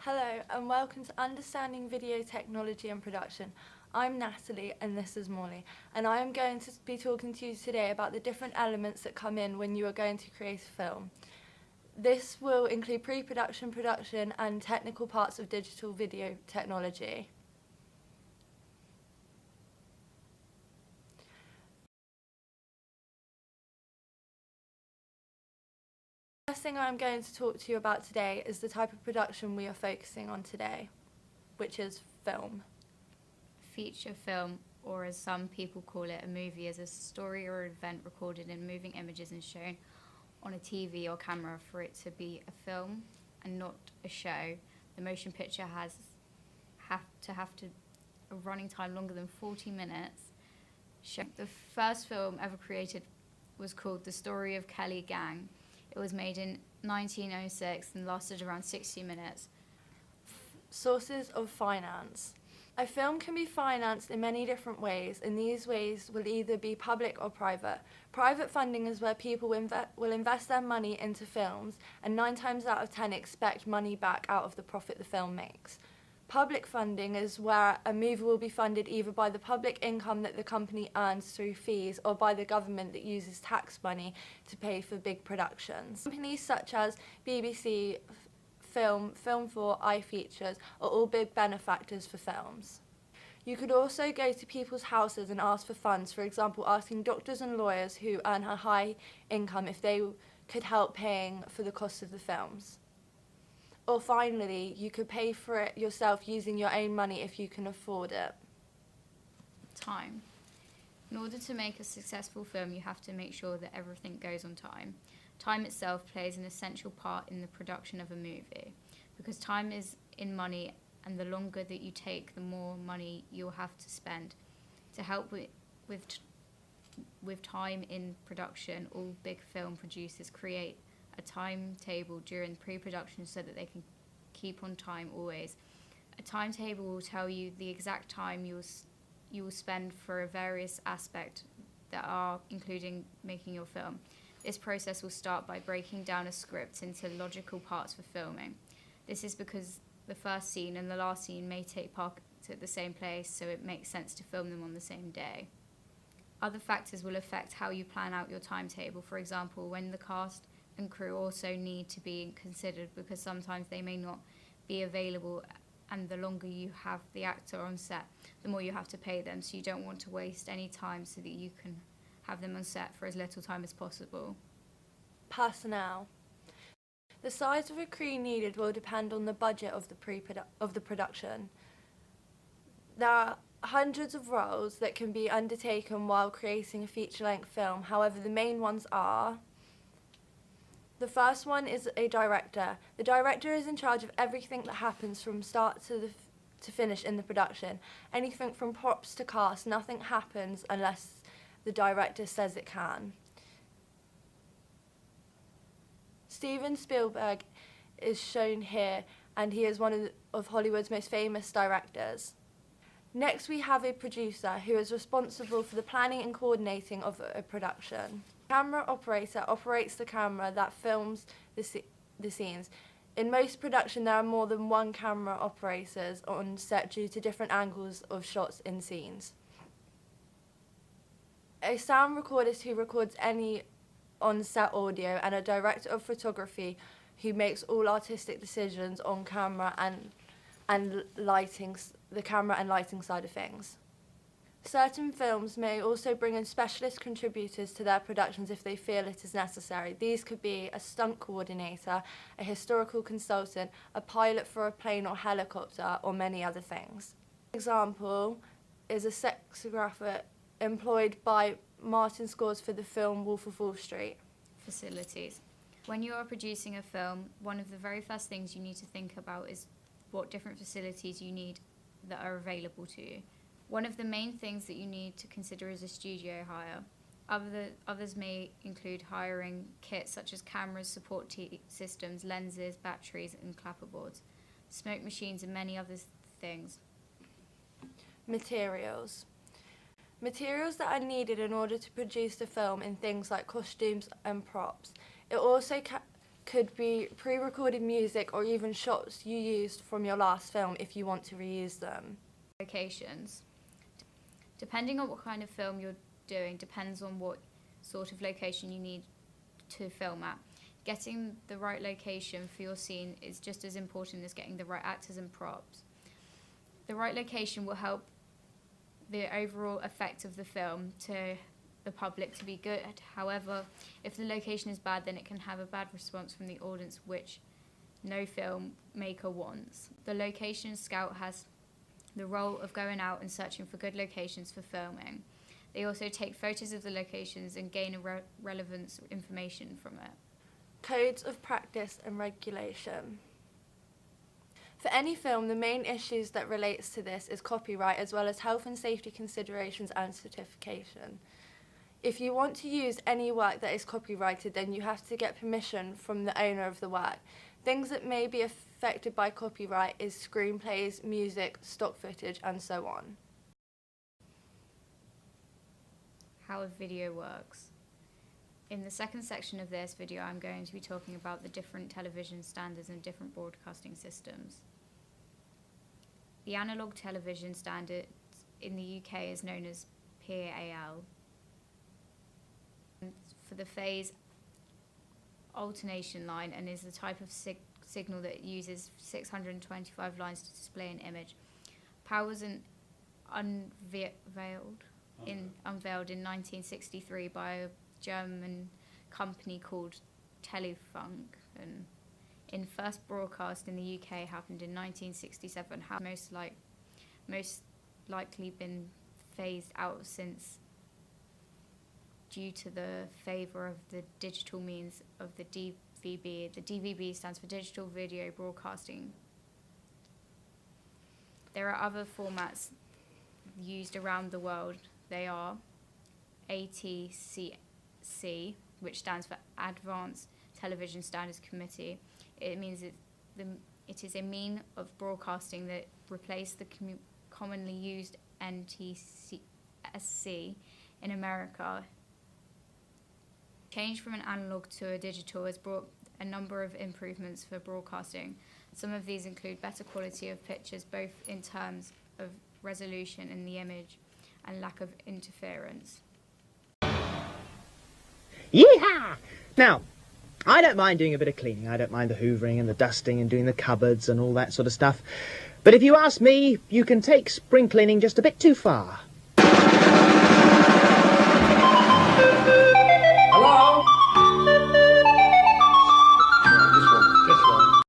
Hello and welcome to Understanding Video Technology and Production. I'm Natalie and this is Molly, and I am going to be talking to you today about the different elements that come in when you are going to create a film. This will include pre-production, production and technical parts of digital video technology. The first thing I'm going to talk to you about today is the type of production we are focusing on today, which is film. Feature film, or as some people call it, a movie, is a story or event recorded in moving images and shown on a TV or camera. For it to be a film and not a show, the motion picture has a running time longer than 40 minutes. The first film ever created was called The Story of Kelly Gang. It was made in 1906 and lasted around 60 minutes. Sources of finance. A film can be financed in many different ways, and these ways will either be public or private. Private funding is where people will invest their money into films, and 9 times out of 10 expect money back out of the profit the film makes. Public funding is where a movie will be funded either by the public income that the company earns through fees or by the government that uses tax money to pay for big productions. Companies such as BBC, Film 4, iFeatures are all big benefactors for films. You could also go to people's houses and ask for funds, for example asking doctors and lawyers who earn a high income if they could help paying for the cost of the films. Or finally, you could pay for it yourself using your own money if you can afford it. Time. In order to make a successful film, you have to make sure that everything goes on time. Time itself plays an essential part in the production of a movie, because time is in money, and the longer that you take, the more money you'll have to spend. To help with time in production, all big film producers create a timetable during pre-production so that they can keep on time always. A timetable will tell you the exact time you will spend for various aspects that are including making your film. This process will start by breaking down a script into logical parts for filming. This is because the first scene and the last scene may take part at the same place, so it makes sense to film them on the same day. Other factors will affect how you plan out your timetable. For example, when the cast and crew also need to be considered, because sometimes they may not be available, and the longer you have the actor on set, the more you have to pay them, so you don't want to waste any time so that you can have them on set for as little time as possible. Personnel. The size of a crew needed will depend on the budget of the production. There are hundreds of roles that can be undertaken while creating a feature-length film. However, the main ones are: the first one is a director. The director is in charge of everything that happens from start to finish in the production. Anything from props to cast, nothing happens unless the director says it can. Steven Spielberg is shown here, and he is one of Hollywood's most famous directors. Next, we have a producer who is responsible for the planning and coordinating of a production. Camera operator operates the camera that films the scenes. In most production, there are more than one camera operators on set due to different angles of shots in scenes. A sound recordist who records any on-set audio, and a director of photography who makes all artistic decisions on camera and lighting, the camera and lighting side of things. Certain films may also bring in specialist contributors to their productions if they feel it is necessary. These could be a stunt coordinator, a historical consultant, a pilot for a plane or helicopter, or many other things. An example is a sexographer employed by Martin Scores for the film Wolf of Wall Street. Facilities. When you are producing a film, one of the very first things you need to think about is what different facilities you need that are available to you. One of the main things that you need to consider is a studio hire. Others may include hiring kits such as cameras, support systems, lenses, batteries and clapperboards, smoke machines and many other things. Materials. Materials that are needed in order to produce the film in things like costumes and props. It also could be pre-recorded music or even shots you used from your last film if you want to reuse them. Locations. Depending on what kind of film you're doing depends on what sort of location you need to film at. Getting the right location for your scene is just as important as getting the right actors and props. The right location will help the overall effect of the film to the public to be good. However, if the location is bad, then it can have a bad response from the audience, which no filmmaker wants. The location scout has the role of going out and searching for good locations for filming. They also take photos of the locations and gain relevant information from it. Codes of practice and regulation. For any film, the main issues that relates to this is copyright, as well as health and safety considerations and certification. If you want to use any work that is copyrighted, then you have to get permission from the owner of the work. Things that may be affected by copyright is screenplays, music, stock footage, and so on. How a video works. In the second section of this video, I'm going to be talking about the different television standards and different broadcasting systems. The analogue television standard in the UK is known as PAL. For the phase alternation line, and is the type of signal that uses 625 lines to display an image. PAL was unveiled in 1963 by a German company called Telefunk, and in first broadcast in the UK happened in 1967. Have most likely been phased out since, due to the favour of the digital means of the DVB. The DVB stands for Digital Video Broadcasting. There are other formats used around the world. They are ATSC, which stands for Advanced Television Standards Committee. It means it is a mean of broadcasting that replaced the commonly used NTSC in America. Change from an analog to a digital has brought a number of improvements for broadcasting. Some of these include better quality of pictures, both in terms of resolution in the image and lack of interference. Yeehaw! Now, I don't mind doing a bit of cleaning. I don't mind the hoovering and the dusting and doing the cupboards and all that sort of stuff. But if you ask me, you can take spring cleaning just a bit too far. Hello? This one.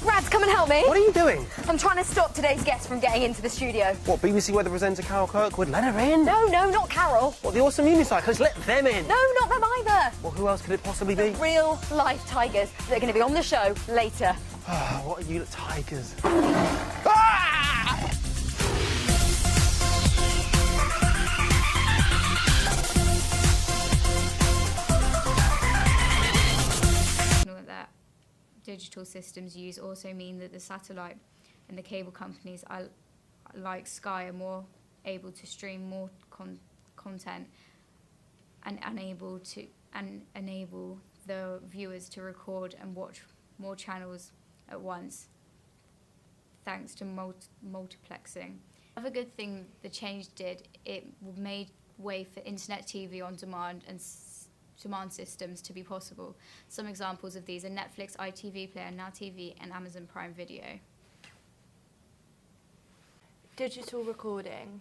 Rads, come and help me. What are you doing? I'm trying to stop today's guest from getting into the studio. What, BBC weather presenter Carol Kirkwood? Let her in? No, not Carol. What, the awesome unicyclists? Let them in? No, not them either. Well, who else could it possibly be? Real life tigers that are going to be on the show later. What are you tigers? That digital systems use also mean that the satellite and the cable companies like Sky are more able to stream more content and enable the viewers to record and watch more channels at once, thanks to multiplexing. Another good thing the change did, it made way for internet TV on demand and demand systems to be possible. Some examples of these are Netflix, ITV Player, Now TV, and Amazon Prime Video. Digital recording.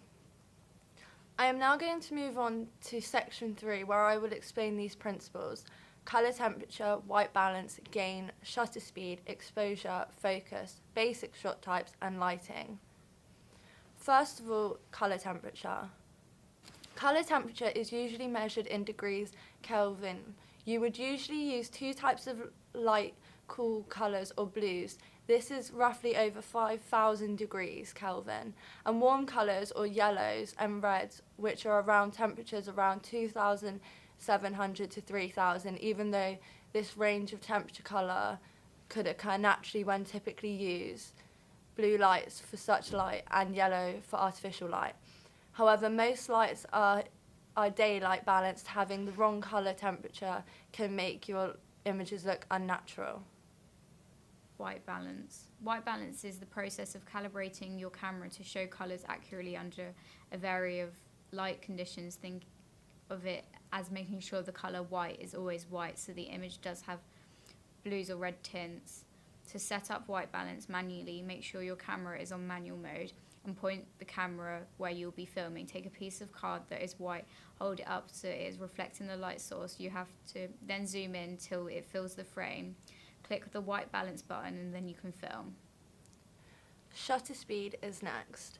I am now going to move on to section 3, where I will explain these principles: colour temperature, white balance, gain, shutter speed, exposure, focus, basic shot types, and lighting. First of all, colour temperature. Colour temperature is usually measured in degrees Kelvin. You would usually use two types of light, cool colours or blues. This is roughly over 5,000 degrees Kelvin. And warm colours or yellows and reds, which are around temperatures around 2,700 to 3,000, even though this range of temperature colour could occur naturally when typically used blue lights for such light and yellow for artificial light. However, most lights are are daylight balanced, having the wrong colour temperature can make your images look unnatural. White balance. White balance is the process of calibrating your camera to show colours accurately under a variety of light conditions. Think of it as making sure the colour white is always white, so the image does have blues or red tints. To set up white balance manually, make sure your camera is on manual mode and point the camera where you'll be filming. Take a piece of card that is white, hold it up so it is reflecting the light source. You have to then zoom in till it fills the frame. Click the white balance button and then you can film. Shutter speed is next.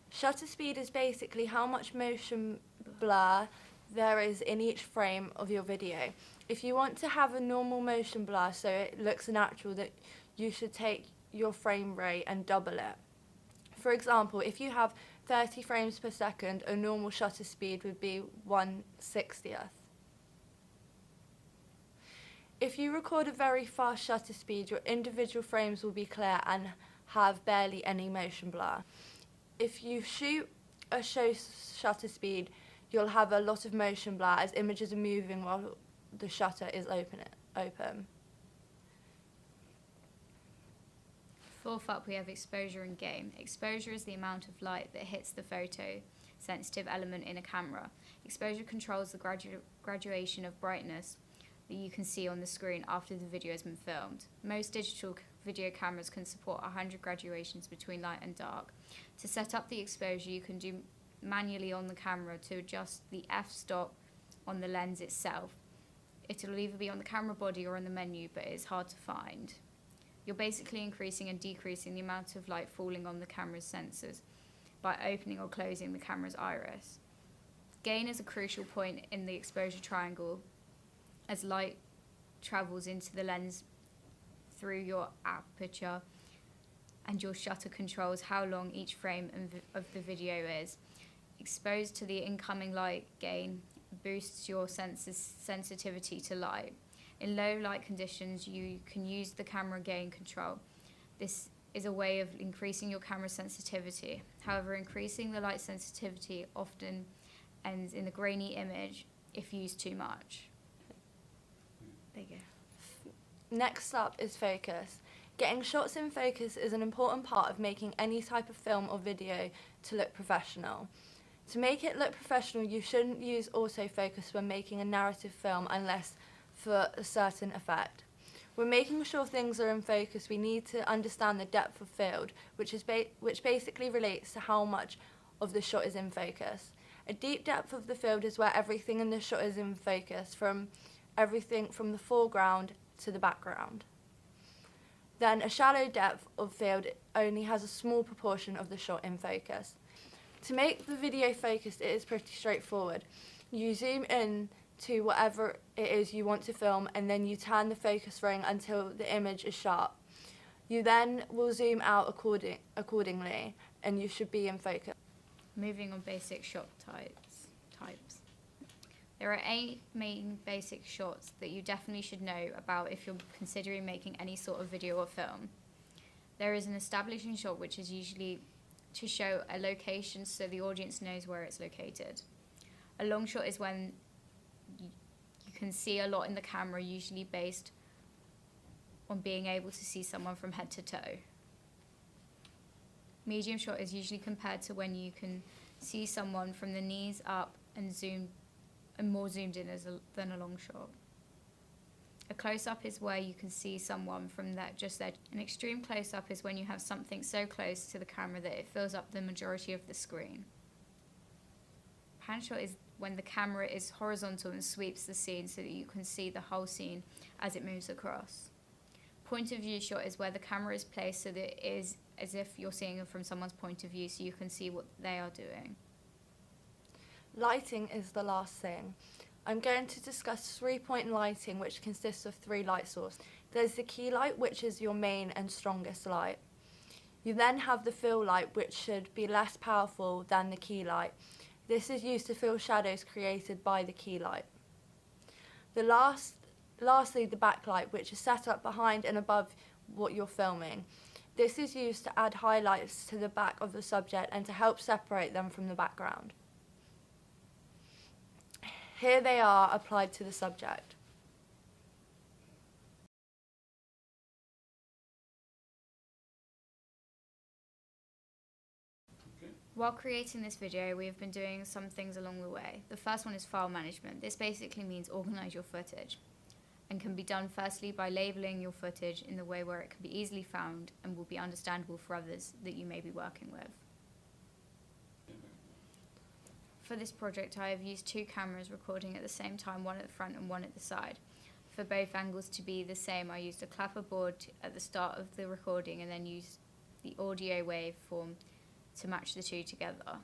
Shutter speed is basically how much motion blur there is in each frame of your video. If you want to have a normal motion blur so it looks natural, that you should take your frame rate and double it. For example, if you have 30 frames per second, a normal shutter speed would be 1/60th. If you record a very fast shutter speed, your individual frames will be clear and have barely any motion blur. If you shoot a show shutter speed, you'll have a lot of motion blur as images are moving while the shutter is open. Fourth up, we have exposure and gain. Exposure is the amount of light that hits the photo-sensitive element in a camera. Exposure controls the graduation of brightness that you can see on the screen after the video has been filmed. Most digital video cameras can support 100 graduations between light and dark. To set up the exposure, you can do manually on the camera to adjust the f-stop on the lens itself. It'll either be on the camera body or on the menu, but it's hard to find. You're basically increasing and decreasing the amount of light falling on the camera's sensors by opening or closing the camera's iris. Gain is a crucial point in the exposure triangle as light travels into the lens through your aperture, and your shutter controls how long each frame of the video is. Exposed to the incoming light, gain boosts your sensor's sensitivity to light. In low light conditions, you can use the camera gain control. This is a way of increasing your camera sensitivity. However, increasing the light sensitivity often ends in a grainy image if used too much. There you go. Next up is focus. Getting shots in focus is an important part of making any type of film or video to look professional. To make it look professional, you shouldn't use autofocus when making a narrative film unless for a certain effect. When making sure things are in focus, we need to understand the depth of field, which basically relates to how much of the shot is in focus. A deep depth of the field is where everything in the shot is in focus, from everything from the foreground to the background. Then a shallow depth of field only has a small proportion of the shot in focus. To make the video focused, it is pretty straightforward. You zoom in to whatever it is you want to film, and then you turn the focus ring until the image is sharp. You then will zoom out accordingly, and you should be in focus. Moving on basic shot types. There are 8 main basic shots that you definitely should know about if you're considering making any sort of video or film. There is an establishing shot, which is usually to show a location so the audience knows where it's located. A long shot is when you can see a lot in the camera, usually based on being able to see someone from head to toe. Medium shot is usually compared to when you can see someone from the knees up and more zoomed in than a long shot. A close-up is where you can see someone from just there. An extreme close-up is when you have something so close to the camera that it fills up the majority of the screen. Pan shot is when the camera is horizontal and sweeps the scene so that you can see the whole scene as it moves across. Point of view shot is where the camera is placed so that it is as if you're seeing it from someone's point of view so you can see what they are doing. Lighting is the last thing. I'm going to discuss 3-point lighting, which consists of 3 light sources. There's the key light, which is your main and strongest light. You then have the fill light, which should be less powerful than the key light. This is used to fill shadows created by the key light. Lastly, the backlight, which is set up behind and above what you're filming. This is used to add highlights to the back of the subject and to help separate them from the background. Here they are applied to the subject. While creating this video, we have been doing some things along the way. The first one is file management. This basically means organize your footage and can be done firstly by labeling your footage in the way where it can be easily found and will be understandable for others that you may be working with. For this project, I have used 2 cameras recording at the same time, one at the front and one at the side. For both angles to be the same, I used a clapperboard at the start of the recording and then used the audio waveform to match the 2 together.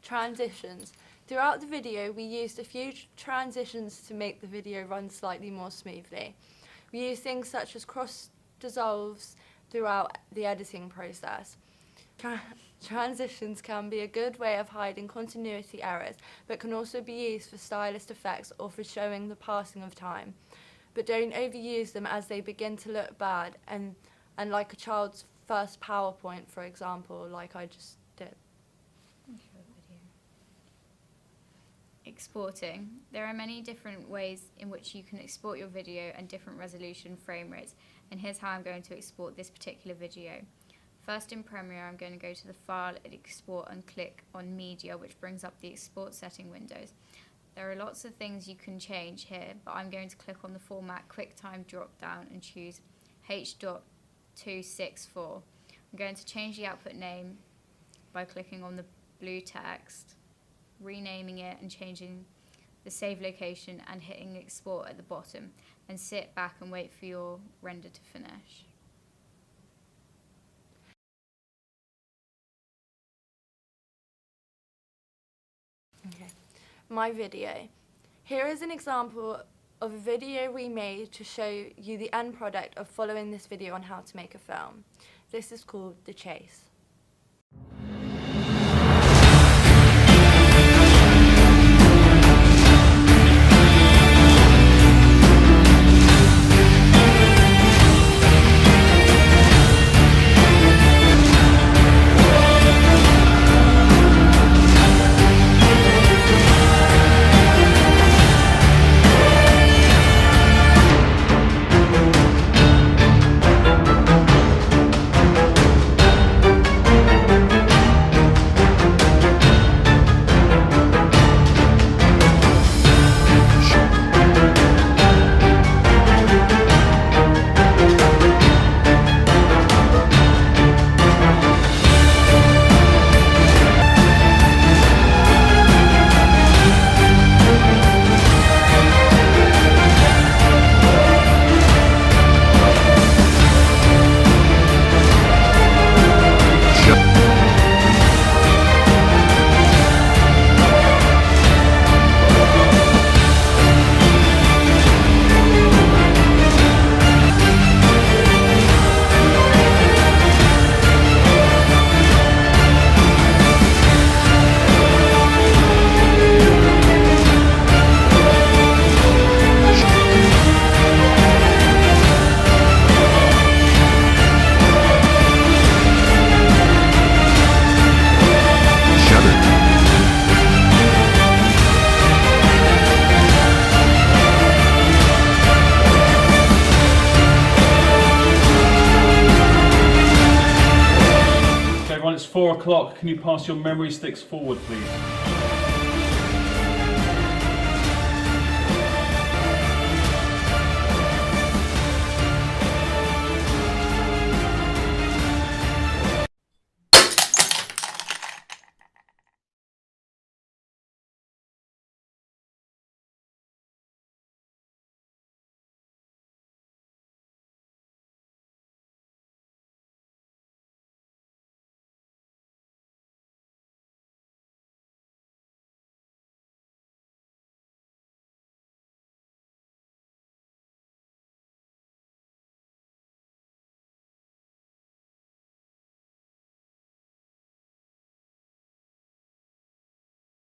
Transitions. Throughout the video, we used a few transitions to make the video run slightly more smoothly. We used things such as cross dissolves throughout the editing process. Transitions can be a good way of hiding continuity errors, but can also be used for stylist effects or for showing the passing of time. But don't overuse them as they begin to look bad and like a child's first PowerPoint, for example, like I just did. Exporting. There are many different ways in which you can export your video and different resolution frame rates, and here's how I'm going to export this particular video. First, in Premiere, I'm going to go to the File, Export, and click on Media, which brings up the export setting windows. There are lots of things you can change here, but I'm going to click on the Format QuickTime drop down and choose H.264. I'm going to change the output name by clicking on the blue text, renaming it and changing the save location and hitting export at the bottom, and sit back and wait for your render to finish. Okay. My video. Here is an example of a video we made to show you the end product of following this video on how to make a film. This is called The Chase. It's 4 o'clock. Can you pass your memory sticks forward, please?